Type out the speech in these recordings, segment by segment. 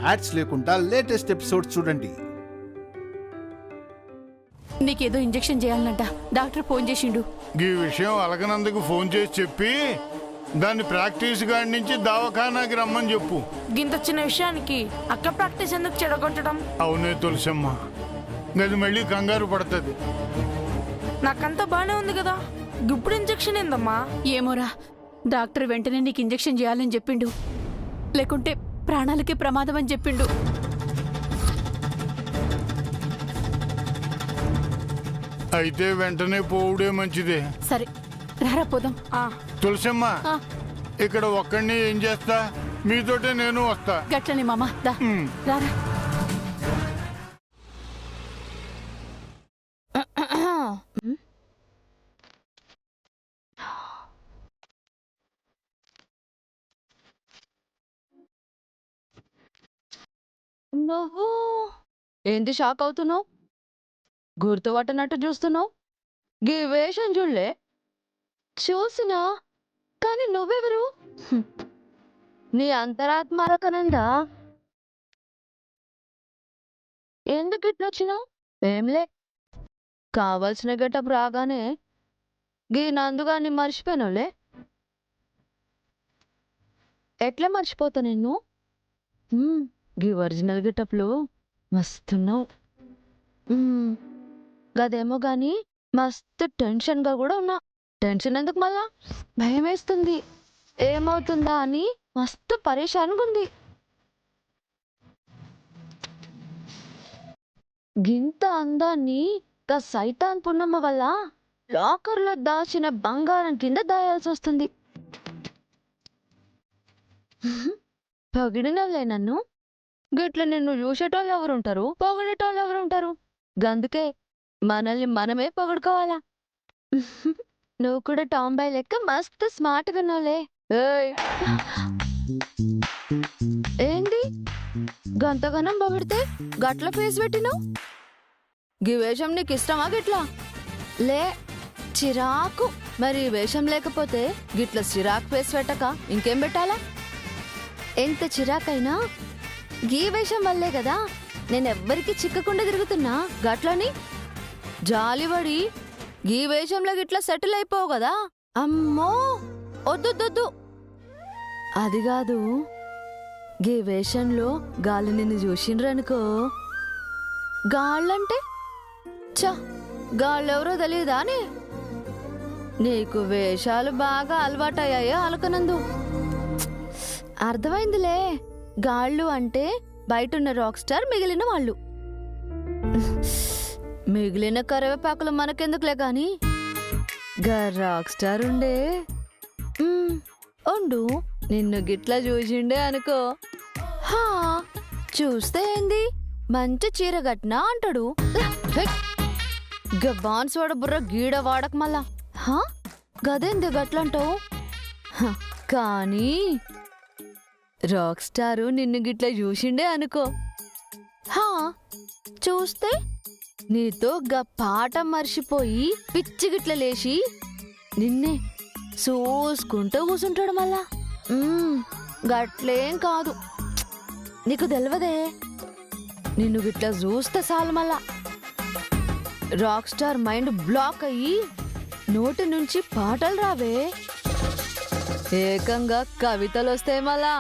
Ads లేకుండా latest episodes చూడండి. నీకేదో ఇంజెక్షన్ చేయాలనంట, డాక్టర్ ఫోన్ చేసిండు. ఈ విషయం అలగనందుకు ఫోన్ చేసి చెప్పి దాన్ని ప్రాక్టీస్ గాడి నుంచి దవాఖానాకి రమ్మని చెప్పు. గింత చిన్న విషయానికి అక్క ప్రాక్టీస్ ఎందుకు చెడగొట్టడం? అవునే తులసమ్మ, గది మళ్ళీ కంగారు పడుతుంది. నాకంతా బానే ఉంది కదా, ఇప్పుడు ఇంజెక్షన్ ఏందమ్మా? ఏమోరా, డాక్టర్ వెంటనే నీకు ఇంజెక్షన్ చేయాలని చెప్పిండు, లేకుంటే ప్రాణాలకే ప్రమాదం అని చెప్పిండు. అయితే వెంటనే పోవుడే మంచిదే. సరే రారా పోదాం. తులసమ్మ, ఇక్కడ ఒక్కడిని ఏం చేస్తా, మీతోటే నేను వస్తా. గట్లనే మామ, దా రారా. నువ్వు ఏంది షాక్ అవుతున్నావు? గుర్తుపట్టనట్టు చూస్తున్నావు. గీ వేషం చూడలే? చూసినా, కానీ నువ్వెవరు? నీ అంతరాత్మరకనందా? ఎందుకు ఇట్లొచ్చినావు? ఏంలే, కావలసిన గెటప్ రాగానే గీ నందుగాన్ని మర్చిపోయినోలే. ఎట్లా మర్చిపోతా నిన్ను? గీ ఒరిజినల్ గెటప్లు మస్తున్నావు. గదేమో గాని మస్తు టెన్షన్గా కూడా ఉన్నా. టెన్షన్ ఎందుకు మళ్ళా? భయం వేస్తుంది, ఏమవుతుందా అని మస్తు పరేషాన్గా ఉంది. గింత అందాన్ని గా సైతాన్ పున్నమ్మ వల్ల లాకర్లో దాచిన బంగారం కింద దాయాల్సి వస్తుంది. పొగిడినలే నన్ను. గిట్ల నిన్ను చూసేటోళ్ళు ఎవరుంటారు, పొగిడేటోళ్ళు ఎవరుంటారు? గందుకే మనల్ని మనమే పొగడుకోవాలా. నువ్వు కూడా టాంబాయ్ లెక్క మస్తు స్మార్ట్గా ఉన్నావులే. ఏంది గంతగనం పొగిడితే గట్ల ఫేస్ పెట్టినావు? గీ వేషం నీకు ఇష్టమా గిట్లా? లే, చిరాకు. మరి వేషం లేకపోతే గిట్ల చిరాకు ఫేస్ పెట్టక ఇంకేం పెట్టాలా? ఎంత చిరాకైనా గీ వేషం వల్లే కదా నేనెవ్వరికి చిక్కకుండా తిరుగుతున్నా. గట్లని జాలిపడి గీ వేషంలో గిట్లా సెటిల్ అయిపోవు కదా. అమ్మో, వద్దు. అది కాదు, గీ వేషంలో గాలి నిన్ను చూసిండ్రనుకో. గాళ్ళంటే చ గాళ్ళెవరో తెలియదానే? నీకు వేషాలు బాగా అలవాటయ్యాయో అలకనందు. అర్థమైందిలే, గాళ్ళు అంటే బయటున్న రాక్ స్టార్ మిగిలిన వాళ్ళు. మిగిలిన కరివేపాకులు మనకెందుకులే గాని గా రాక్ స్టార్ ఉండే ఉండు. నిన్ను గిట్లా చూసిండే అనుకో, హా చూస్తే ఏంది మంచి చీర కట్టినా అంటాడు. బాన్స్ వాడ బుర్ర గీడ వాడక మళ్ళా. హా గదేంది గట్లంటావు? కానీ రాక్ స్టారు నిన్ను గిట్లా చూసిండే అనుకో, హా చూస్తే నీతో గా పాట మర్చిపోయి పిచ్చి గిట్ల లేచి నిన్నే చూసుకుంటూ కూసుంటాడు మళ్ళా. గట్లేం కాదు, నీకు తెలవదే. నిన్ను గిట్లా చూస్తే చాలు మళ్ళా రాక్ స్టార్ మైండ్ బ్లాక్ అయ్యి నోటి నుంచి పాటలు రావే, ఏకంగా కవితలు వస్తాయి మళ్ళా.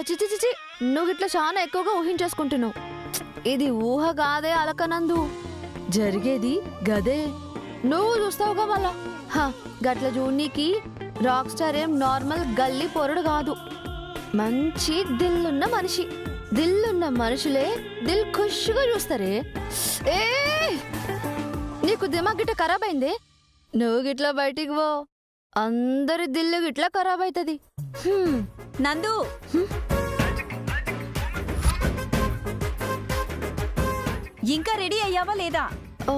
చిచి, నువ్వు ఇట్లా చాలా ఎక్కువగా ఊహించేసుకుంటున్నావు. ఇది ఊహ కాదే అలకనందు, జరిగేది గదే. నువ్వు చూస్తావుగా మళ్ళా. గట్ల చూడనీకి రాక్ స్టార్ ఏం నార్మల్ గల్లీ పొరడు కాదు, మంచి దిల్లున్న మనిషి. దిల్లున్న మనుషులే దిల్ ఖుష్గా చూస్తారే. ఏ నీకు దిమాగ్ గిట్ట ఖరాబ్ అయిందే? నువ్వు గిట్లా బయటికి పో, అందరి దిల్లు గిట్లా ఖరాబ్ అవుతుంది. నందు, ఇంకా రెడీ అయ్యావా లేదా? ఓ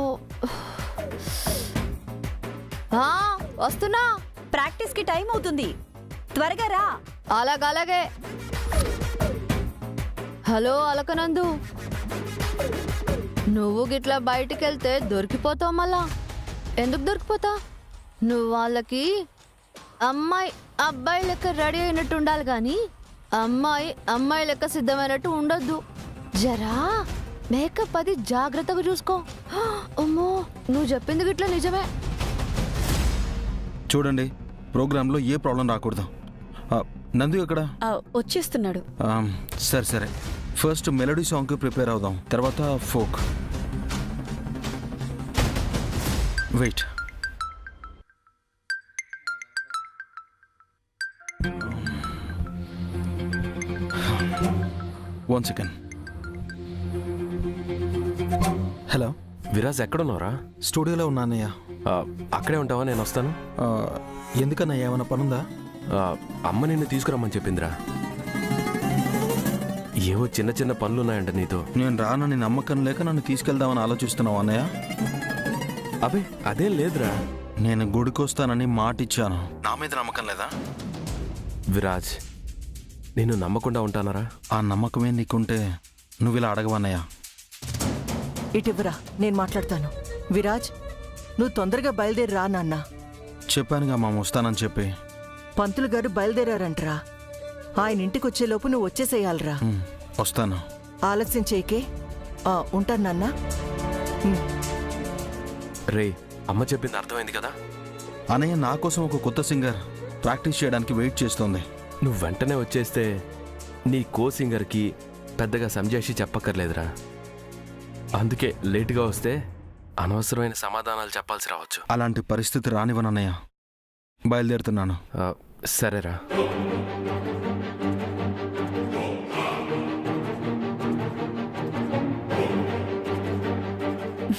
వస్తున్నా, ప్రాక్టీస్ కి టైం అవుతుంది, త్వరగా రా. అలాగే. హలో అలకనందు, నువ్వు గిట్లా బయటికెళ్తే దొరికిపోతావు మళ్ళా. ఎందుకు దొరికిపోతా? నువ్వు వాళ్ళకి అమ్మాయి అబ్బాయి లెక్క రెడీ అయినట్టు ఉండాలి గాని అమ్మాయి లెక్క సిద్ధమైనట్టు ఉండొద్దు. జరా మేకప్ అది జాగ్రత్తగా చూసుకో. అమ్మో నువ్వు చెప్పింది గిట్లా నిజమే. చూడండి, ప్రోగ్రాంలో ఏ ప్రాబ్లం రాకూడదు. నందు ఎక్కడ? వచ్చేస్తున్నాడు. సరే సరే, ఫస్ట్ మెలోడీ సాంగ్కి ప్రిపేర్ అవుదాం, తర్వాత folk. Wait. One second. Hello Viraj, ఎక్కడున్నావురా? స్టూడియోలో ఉన్నానయ్య. అక్కడే ఉంటావా? నేను వస్తాను. ఎందుకన్నయ్య, ఏమైనా పనుందా? అమ్మ నిన్ను తీసుకురమ్మని చెప్పిందిరా. ఏవో చిన్న చిన్న పనులున్నాయంట నీతో. నేను రానని నమ్మకం లేక నన్ను తీసుకెళ్దామని ఆలోచిస్తున్నావు అన్నయ్య? అబే అదేం లేదురా. నేను గుడికొస్తానని మాటిచ్చాను, నా మీద నమ్మకం లేదా? విరాజ్, నేను నమ్మకుండా ఉంటానరా? ఆ నమ్మకమే నీకుంటే నువ్వు ఇలా అడగవన్నయ్య. ఇటివ్వరా, నేను మాట్లాడతాను. విరాజ్, నువ్వు తొందరగా బయలుదేరి రా నాన్న. చెప్పానుగా మామ వస్తానని చెప్పి. పంతులు గారు బయలుదేరారంటరా. ఆయన ఇంటికి వచ్చేలోపు నువ్వు వచ్చేసేయాలరా. వస్తాను. ఆలస్యం చేయకే. ఉంటాను నాన్న. రే, అమ్మ చెప్పింది అర్థమైంది కదా? అన్నయ్య నా కోసం ఒక కొత్త సింగర్ ప్రాక్టీస్ చేయడానికి వెయిట్ చేస్తోంది. నువ్వు వెంటనే వచ్చేస్తే నీ కో సింగర్కి పెద్దగా సంజాయిషి చెప్పక్కర్లేదురా. అందుకే లేటుగా వస్తే అనవసరమైన సమాధానాలు చెప్పాల్సి రావచ్చు. అలాంటి పరిస్థితి రానివ్వనన్నయ్య. బయలుదేరుతున్నాను. సరేరా.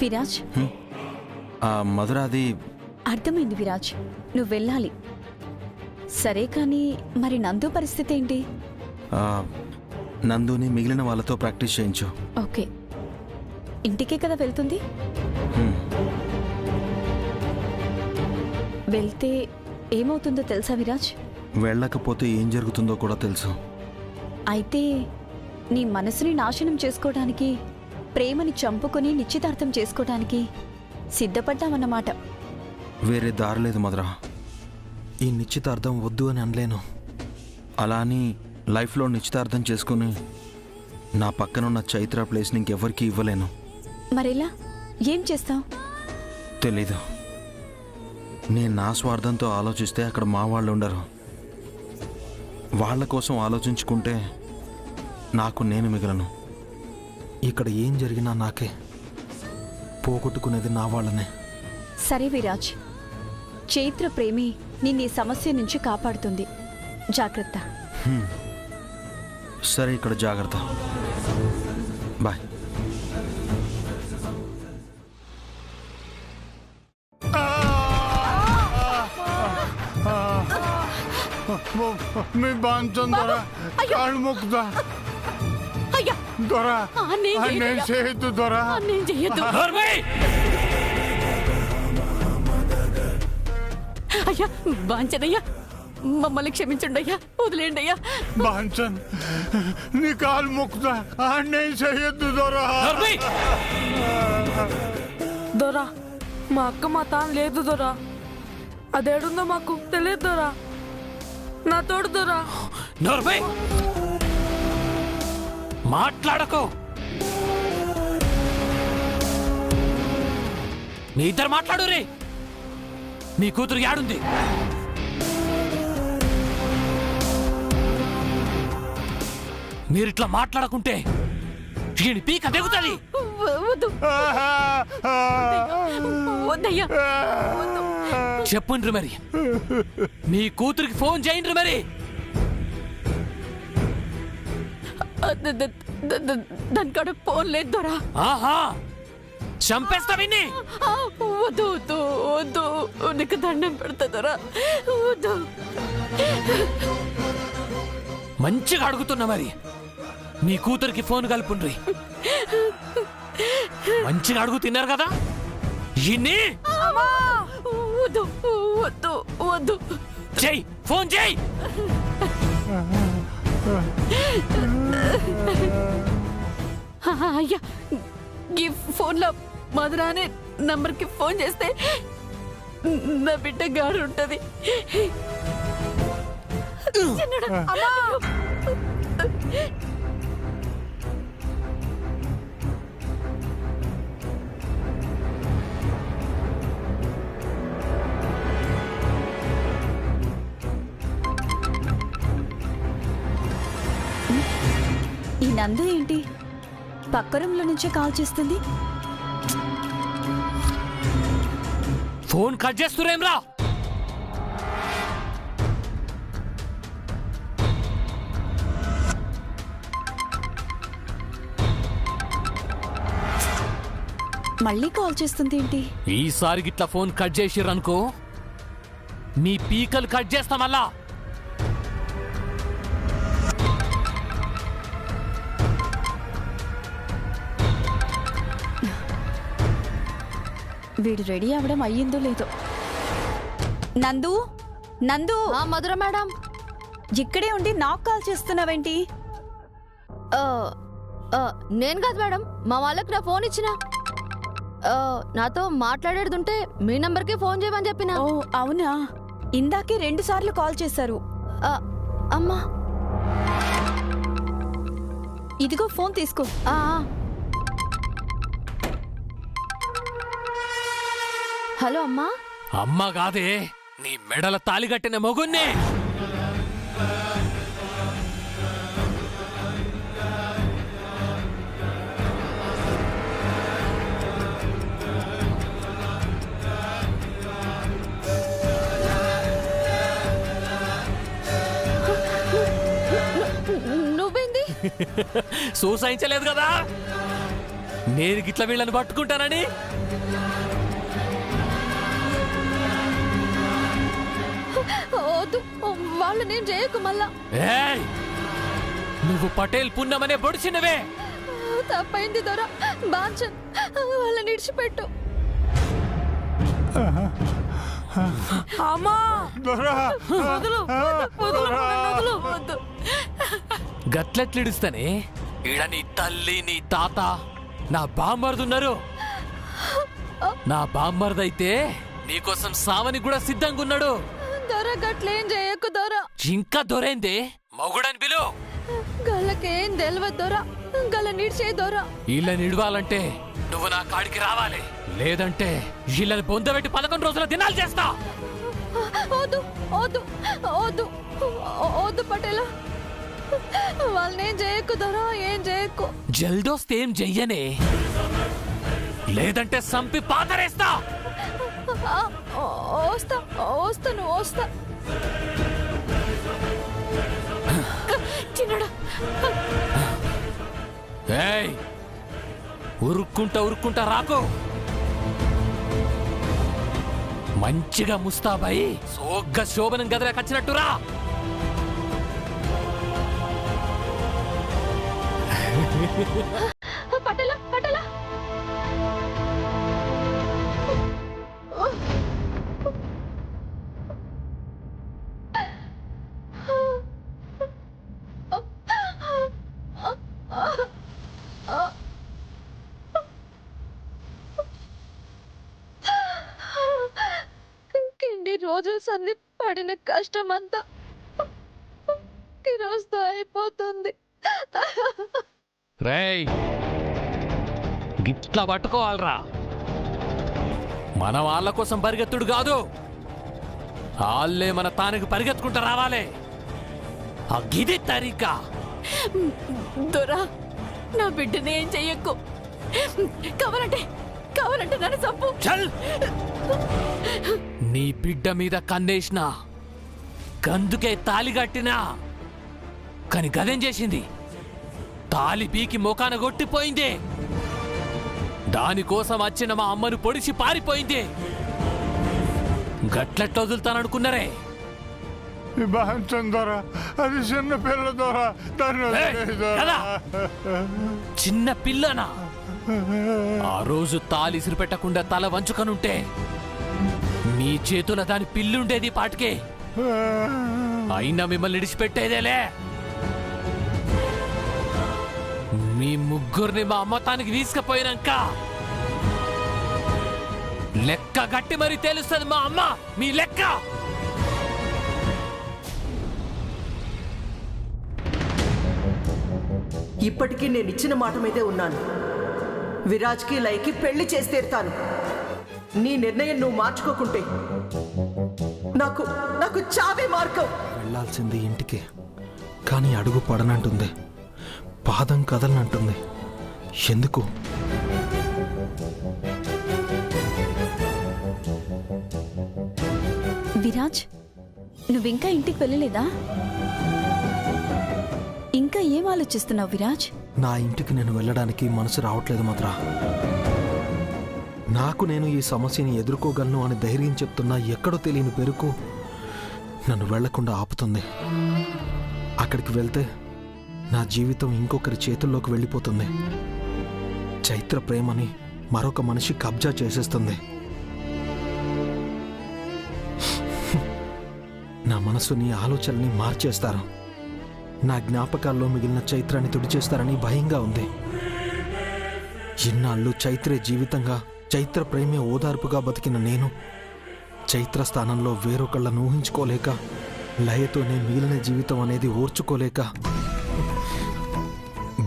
విరాజ్, మధురాది అర్థమైంది విరాజ్, నువ్వు వెళ్ళాలి. సరే కానీ మరి నందు పరిస్థితి ఏంటి? నందుని మిగిలిన వాళ్ళతో ప్రాక్టీస్ చేయించు. ఓకే, ఇంటికే కదా వెళ్తుంది. వెళ్తే ఏమవుతుందో తెలుసా విరాజ్? వెళ్ళకపోతే ఏం జరుగుతుందో కూడా తెలుసు. అయితే నీ మనసుని నాశనం చేసుకోవడానికి, ప్రేమని చంపుకొని నిశ్చితార్థం చేసుకోవడానికి సిద్ధపడ్డామన్నమాట. వేరే దారి లేదు మధురా. ఈ నిశ్చితార్థం వద్దు అని అనలేను. అలా అని లైఫ్లో నిశ్చితార్థం చేసుకుని నా పక్కనున్న చైత్ర ప్లేస్ని ఇంకెవ్వరికీ ఇవ్వలేను. మరెలా? ఏం చేస్తావు? తెలీదు. నేను నా స్వార్థంతో ఆలోచిస్తే అక్కడ మా వాళ్ళు ఉండరు. వాళ్ళ కోసం ఆలోచించుకుంటే నాకు నేను మిగలను. ఇక్కడ ఏం జరిగినా నాకే. పోగొట్టుకునేది నా వాళ్ళనే. సరే విరాజ్, చైత్ర ప్రేమి నిన్ను ఈ సమస్య నుంచి కాపాడుతుంది. జాగ్రత్త. సరే, ఇక్కడ జాగ్రత్త. బాయ్. మీ బాంచన్ దొర కాళ్ళు మొక్కుదా దొర. నేను చేయొద్దు దొర. అయ్యా బాంచనయ్యా, మమ్మల్ని క్షమించండి అయ్యా, వదిలేండి అయ్యా. బాంచన్, నీ కాళ్ళు మొక్కుదా. నేను చేయొద్దు దొర. దొరా, మా అక్క మా తాను లేదు దొరా. అదేడుందో మాకు తెలియదు దొరా. నా తోడు దొరా. మాట్లాడకు. మీ ఇద్దరు మాట్లాడు రే. నీ కూతురు యాడుంది? మీరిట్లా మాట్లాడకుంటే ఈయన పీక దిగుతుంది. వద్దయ్యా, చెప్పుండ్రు మరి. మీ కూతురికి ఫోన్ చేయండి మరి. దాని కాడ ఫోన్ లేదు దొరా. ఆహా, చంపేస్తా విన్ని. వద్దు వద్దు వద్దు, నీకు దండం పెడతా దొరా, వద్దు. మంచిగా అడుగుతున్నా మరి. నీ కూతురికి ఫోన్ కలుపుండ్రి. మంచిగా అడుగు తిన్నారు కదా. ఇన్ని వద్దు వద్దు వద్దు. చెయ్యి, ఫోన్ చెయ్యి. అయ్యా, ఈ ఫోన్లో మధుర అనే నంబర్కి ఫోన్ చేస్తే నా బిడ్డ గారు ఉంటది. చిన్నడు. ఈ నందు ఏంటి పక్క రూమ్లో నుంచే కాల్ చేస్తుంది? ఫోన్ కట్ చేస్తురేమ్రా? మళ్ళీ కాల్ చేస్తుంది ఏంటి? ఈసారి గిట్లా ఫోన్ కట్ చేసిర్రనుకో మీ పీకలు కట్ చేస్తా మళ్ళా. వీడు రెడీ అవ్వడం అయ్యిందో లేదో. నందు, నందు, మధుర మేడం, ఇక్కడే ఉండి నాకు కాల్ చేస్తున్నావేంటి? నేను కాదు మేడం, మా వాళ్ళకి నా ఫోన్ ఇచ్చిన. నాతో మాట్లాడేడుంటే మీ నంబర్కి ఫోన్ చేయమని చెప్పిన. ఓ అవునా, ఇందాకే 2 సార్లు కాల్ చేశారు. అమ్మా ఇదిగో ఫోన్ తీసుకో. హలో అమ్మా. అమ్మ కాదే, నీ మెడల తాలిగట్టిన మొగుణ్ణి. నువ్వేంది? సూసాయించలేదు కదా నేను గిట్ల వీళ్ళని పట్టుకుంటానని. వద్దు, వాళ్ళు నేను చేయకు మళ్ళా. ఏయ్, నువ్వు పటేల్ పున్నమనే బొడిచినవే. తప్పైంది దొర, బాంచన్, వాళ్ళని విడిచిపెట్టు. అమ్మా వదులు, వదులు, వద్దు. గట్లెట్లిడుస్తానే? ఈడ నీ తల్లి, నీ తాత, నా బామ్మర్దున్నారు. నా బామ్మర్దైతే నీకోసం సావని కూడా సిద్ధంగా ఉన్నాడు. దొర గట్లేం చేయకు దొర. ఇంకా దొరైందే మొగుడని పిలు. గళ్ళకేం తెలియదు దొర, గల నిడిచే దొర. వీళ్ళని ఇడవాలంటే నువ్వు నా కాడికి రావాలి, లేదంటే వీళ్ళని బొందబెట్టి 11 రోజుల దినాలు చేస్తా. వద్దు వద్దు వద్దు వద్దు పటేల, వాళ్ళనేం చేయకు దొర, ఏం చేయకు. జల్దోస్తే ఏం చెయ్యనే, లేదంటే సంపి పాతరేస్తా. వస్తా వస్తాను వస్తా. చిన్నడా, ఏయ్, ఉరుక్కుంటా రాకు. మంచిగా ముస్తాబాయి సోగ్గా శోభనం గదిలోకి వచ్చినట్టురా. పటేల పటేల, ఇన్ని రోజుల సంధి పడిన కష్టమంతా ఈరోజుతో అయిపోతుంది. రేయ్, గిట్లా పట్టుకోవాలరా. మన వాళ్ళ కోసం పరిగెత్తుడు కాదు, వాళ్ళే మన తానికి పరిగెత్తుకుంటూ రావాలి. ఆ గిది తరీకా. దొరా, నా బిడ్డని ఏం చెయ్యకు. కావాలంటే నన్ను చంపు. చల్, నీ బిడ్డ మీద కన్నేసినా, గందుకే తాలి కట్టినా, కాని గదేం చేసింది? తాలి పీకి మోకాన కొట్టిపోయింది. దానికోసం వచ్చిన మా అమ్మను పొడిచి పారిపోయింది. గట్లెట్లా వదులుతాననుకున్నారే? దొర, అది చిన్న పిల్ల దొర, చిన్న పిల్లనా? ఆ రోజు తాలి ఇసిరిపెట్టకుండా తల వంచుకనుంటే మీ చేతుల దాని పిల్లుండేది పాటికే. అయినా మిమ్మల్ని ఇడిచిపెట్టేదేలే. మీ ముగ్గురిని మా అమ్మతానికి తీసుకుపోయినాక లెక్క గట్టి మరి తెలుస్తుంది మా అమ్మ మీ లెక్క. ఇప్పటికీ నేను ఇచ్చిన మాట మీదే ఉన్నాను. విరాజ్కి లైకి పెళ్లి చేసి తీరుతాను. నీ నిర్ణయం నువ్వు మార్చుకోకుంటే నాకు నాకు చావే మార్గం. వెళ్ళాల్సింది ఇంటికి, కానీ అడుగు పడనంటుంది. పాదం కదలనంటుంది. ఎందుకు? విరాజ్, నువ్వింకా ఇంటికి వెళ్ళలేదా? ఇంకా ఏం ఆలోచిస్తున్నావు విరాజ్? నా ఇంటికి నేను వెళ్ళడానికి మనసు రావట్లేదు మధురా. నాకు నేను ఈ సమస్యని ఎదుర్కోగలను అని ధైర్యం చెప్తున్నా ఎక్కడో తెలియని పెరుకు నన్ను వెళ్లకుండా ఆపుతుంది. అక్కడికి వెళ్తే నా జీవితం ఇంకొకరి చేతుల్లోకి వెళ్ళిపోతుంది. చైత్ర ప్రేమని మరొక మనిషి కబ్జా చేసేస్తుంది. నా మనసుని ఆలోచనని మార్చేస్తారు. నా జ్ఞాపకాల్లో మిగిలిన చైత్రాన్ని తుడిచేస్తారని భయంగా ఉంది. ఇన్నాళ్ళు చైత్రే జీవితంగా, చైత్ర ప్రేమే ఓదార్పుగా బతికిన నేను చైత్ర స్థానంలో వేరొకళ్ళను ఊహించుకోలేక, లయతోనే మిగిలిన జీవితం అనేది ఓర్చుకోలేక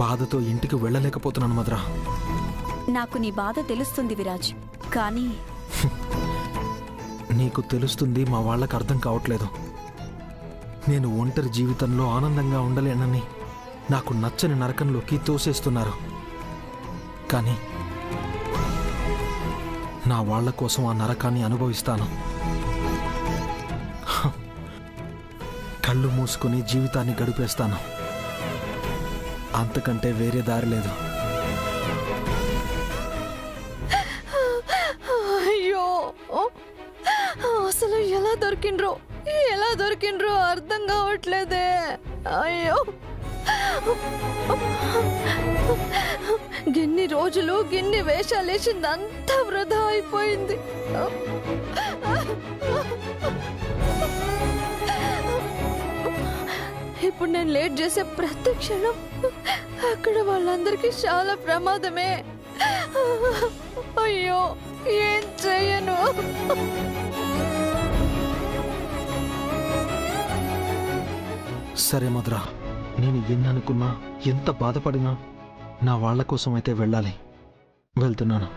బాధతో ఇంటికి వెళ్ళలేకపోతున్నాను మధురా. నాకు నీ బాధ తెలుస్తుంది విరాజ్, కానీ నీకు తెలుస్తుంది, మా వాళ్ళకి అర్థం కావట్లేదు. నేను ఒంటరి జీవితంలో ఆనందంగా ఉండలేనని నాకు నచ్చని నరకంలోకి తోసేస్తున్నారు. కానీ నా వాళ్ళ కోసం ఆ నరకాన్ని అనుభవిస్తాను. కళ్ళు మూసుకుని జీవితాన్ని గడిపేస్తాను. అంతకంటే వేరే దారి లేదు. అయ్యో, అసలు ఎలా దొరికిండ్రో అర్థం కావట్లేదే. అయ్యో, గిన్ని రోజులు గిన్ని వేషాలేసిందంతా వృధా అయిపోయింది. ఇప్పుడు నేను లేట్ చేసే ప్రతి క్షణం అక్కడ వాళ్ళందరికీ చాలా ప్రమాదమే. అయ్యో, ఏం చెయ్యను? సరే మధురా, నేను ఎన్ననుకున్నా, ఎంత బాధపడినా నా వాళ్ళ కోసం అయితే వెళ్ళాలి. వెళ్తున్నాను.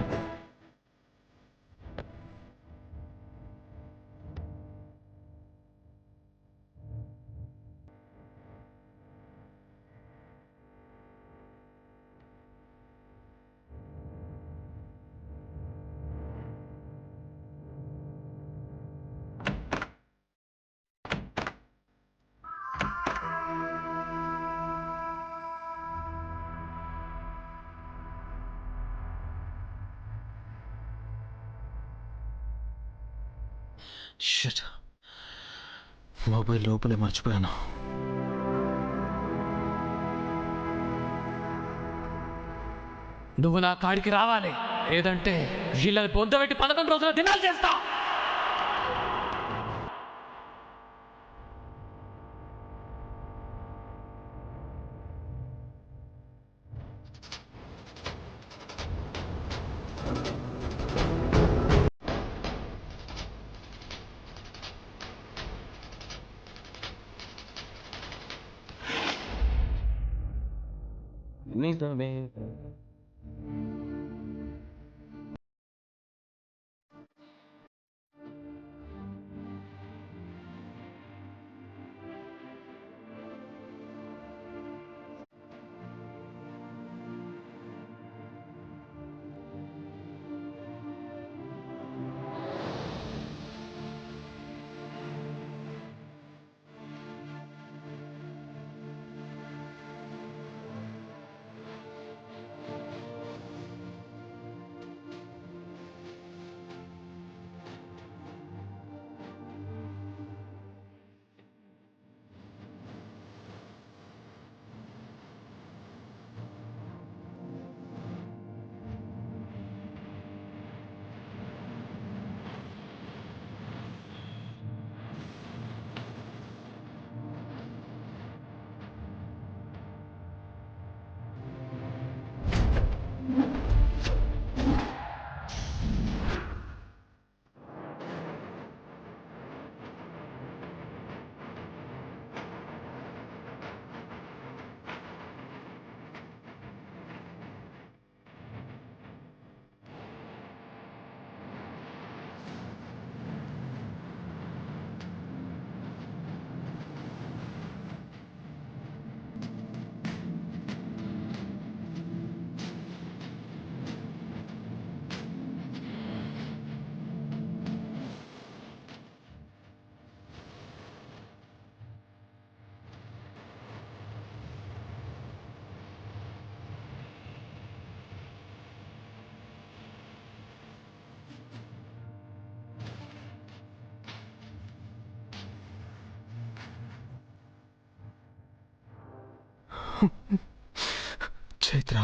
షట్, మొబైల్ లోపలే మర్చిపోయాను. నువ్వు నా కాడికి రావాలి, లేదంటే వీళ్ళని పొందబెట్టి 11 రోజుల దినాలు చేస్తా. చైత్ర